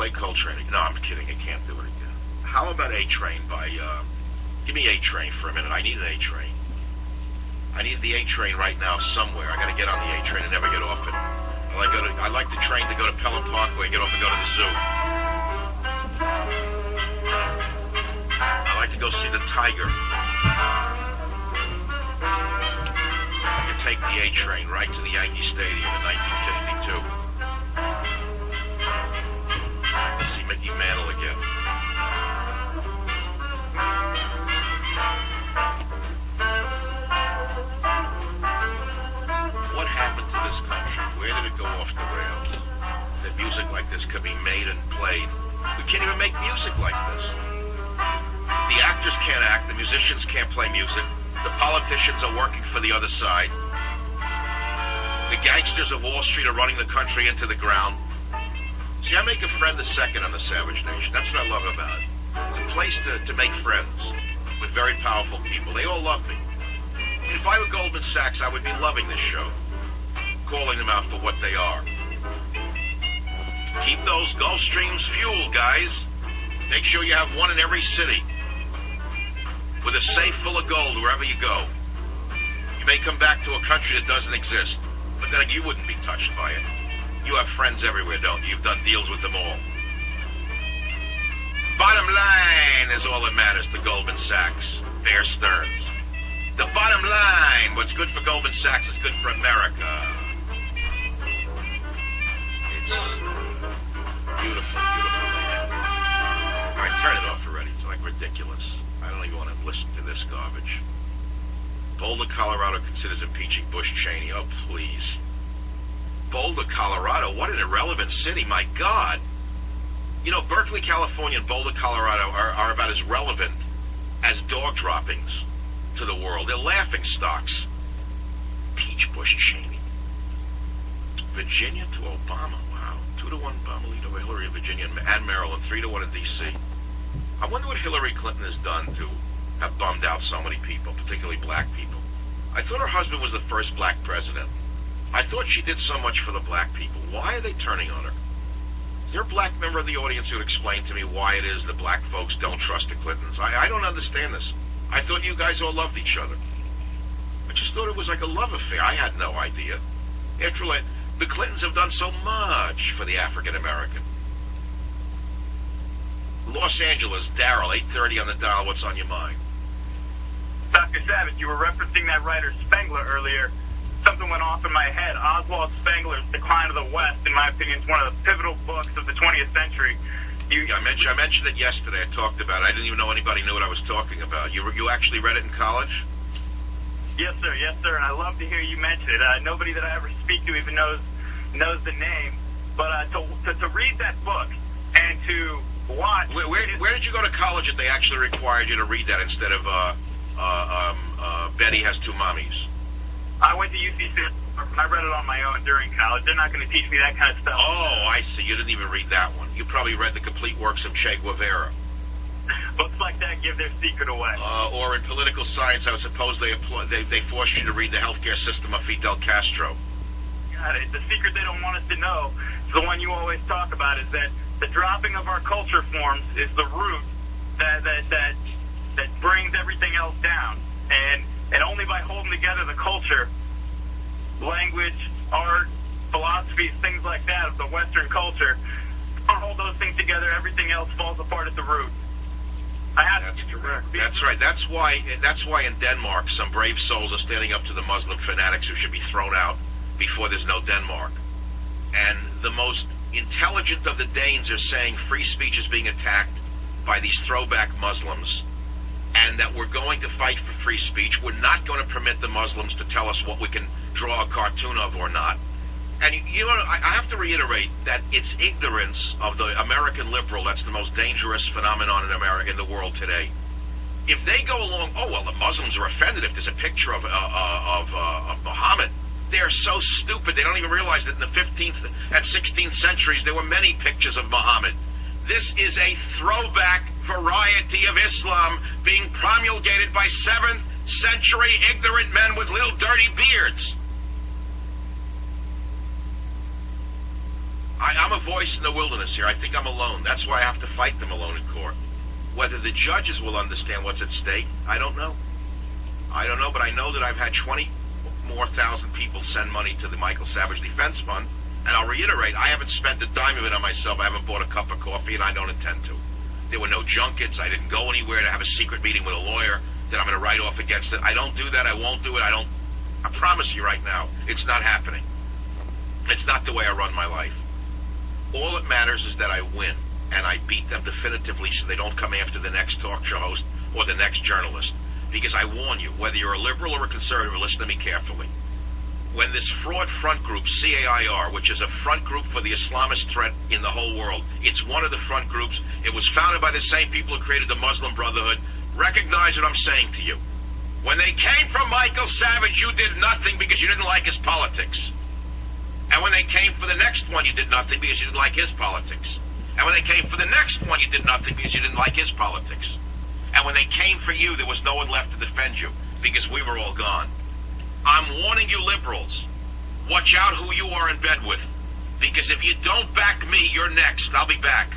play Coltrane. No, I'm kidding. I can't do it again. How about A-Train by, give me A-Train for a minute. I need an A-Train. I need the A-Train right now somewhere. I gotta get on the A-Train and never get off it. I like the train to go to Pelham Parkway, get off and go to the zoo. I like to go see the tiger. I could take the A-Train right to the Yankee Stadium in 1952. To see Mickey Mantle again. What happened to this country? Where did it go off the rails? That music like this could be made and played. We can't even make music like this. The actors can't act. The musicians can't play music. The politicians are working for the other side. The gangsters of Wall Street are running the country into the ground. See, I make a friend a second on the Savage Nation. That's what I love about it. It's a place to make friends with very powerful people. They all love me. If I were Goldman Sachs, I would be loving this show. Calling them out for what they are. Keep those Gulf Streams fueled, guys. Make sure you have one in every city. With a safe full of gold wherever you go. You may come back to a country that doesn't exist, but then you wouldn't be touched by it. You have friends everywhere, don't you? You've done deals with them all. Bottom line is all that matters to Goldman Sachs. Bear Stearns. The bottom line, what's good for Goldman Sachs is good for America. It's beautiful, beautiful land. All right, turn it off already. It's like ridiculous. I don't even want to listen to this garbage. Boulder, Colorado considers impeaching Bush Cheney. Oh, please. Boulder, Colorado? What an irrelevant city, my God. You know, Berkeley, California and Boulder, Colorado are about as relevant as dog droppings to the world. They're laughing stocks. Impeach Bush Cheney. Virginia to Obama. Wow. 2-1 Obama lead over Hillary in Virginia and Maryland. 3-1 in D.C. I wonder what Hillary Clinton has done to have bummed out so many people, particularly black people. I thought her husband was the first black president. I thought she did so much for the black people. Why are they turning on her? Is there a black member of the audience who would explain to me why it is the black folks don't trust the Clintons? I don't understand this. I thought you guys all loved each other. I just thought it was like a love affair. I had no idea. After all, the Clintons have done so much for the African American. Los Angeles, Daryl, 8:30 on the dial. What's on your mind? Dr. Savage, you were referencing that writer Spengler earlier. Something went off in my head. Oswald Spengler's Decline of the West, in my opinion, is one of the pivotal books of the 20th century. I mentioned it yesterday. I talked about it. I didn't even know anybody knew what I was talking about. You actually read it in college? Yes, sir. Yes, sir. And I love to hear you mention it. Nobody that I ever speak to even knows the name. But to read that book and to watch... Where did you go to college if they actually required you to read that instead of Betty Has Two Mommies? I went to UC. I read it on my own during college. They're not going to teach me that kind of stuff. Oh, I see. You didn't even read that one. You probably read the complete works of Che Guevara. Books like that give their secret away. Or in political science, I would suppose they forced you to read the healthcare system of Fidel Castro. Got it. The secret they don't want us to know, the one you always talk about, is that the dropping of our culture forms is the root that brings everything else down. And only by holding together the culture, language, art, philosophies, things like that of the Western culture, don't hold those things together, everything else falls apart at the root. That's correct. That's right. That's why in Denmark some brave souls are standing up to the Muslim fanatics who should be thrown out before there's no Denmark. And the most intelligent of the Danes are saying free speech is being attacked by these throwback Muslims, and that we're going to fight for free speech. We're not going to permit the Muslims to tell us what we can draw a cartoon of or not. And, you know, I have to reiterate that it's ignorance of the American liberal that's the most dangerous phenomenon in America, in the world today. If they go along, oh, well, the Muslims are offended if there's a picture of Muhammad. They're so stupid, they don't even realize that in the 15th and 16th centuries there were many pictures of Muhammad. This is a throwback variety of Islam being promulgated by 7th century ignorant men with little dirty beards. I'm a voice in the wilderness here. I think I'm alone. That's why I have to fight them alone in court. Whether the judges will understand what's at stake, I don't know. I don't know, but I know that I've had 20 more thousand people send money to the Michael Savage Defense Fund, and I'll reiterate, I haven't spent a dime of it on myself. I haven't bought a cup of coffee, and I don't intend to. There were no junkets. I didn't go anywhere to have a secret meeting with a lawyer that I'm going to write off against it. I don't do that. I won't do it. I promise you right now, it's not happening. It's not the way I run my life. All that matters is that I win, and I beat them definitively so they don't come after the next talk show host or the next journalist. Because I warn you, whether you're a liberal or a conservative, listen to me carefully. When this fraud front group, CAIR, which is a front group for the Islamist threat in the whole world, it's one of the front groups. It was founded by the same people who created the Muslim Brotherhood. Recognize what I'm saying to you. When they came from Michael Savage, you did nothing because you didn't like his politics. And when they came for the next one, you did nothing because you didn't like his politics. And when they came for the next one, you did nothing because you didn't like his politics. And when they came for you, there was no one left to defend you because we were all gone. I'm warning you liberals, watch out who you are in bed with. Because if you don't back me, you're next. I'll be back.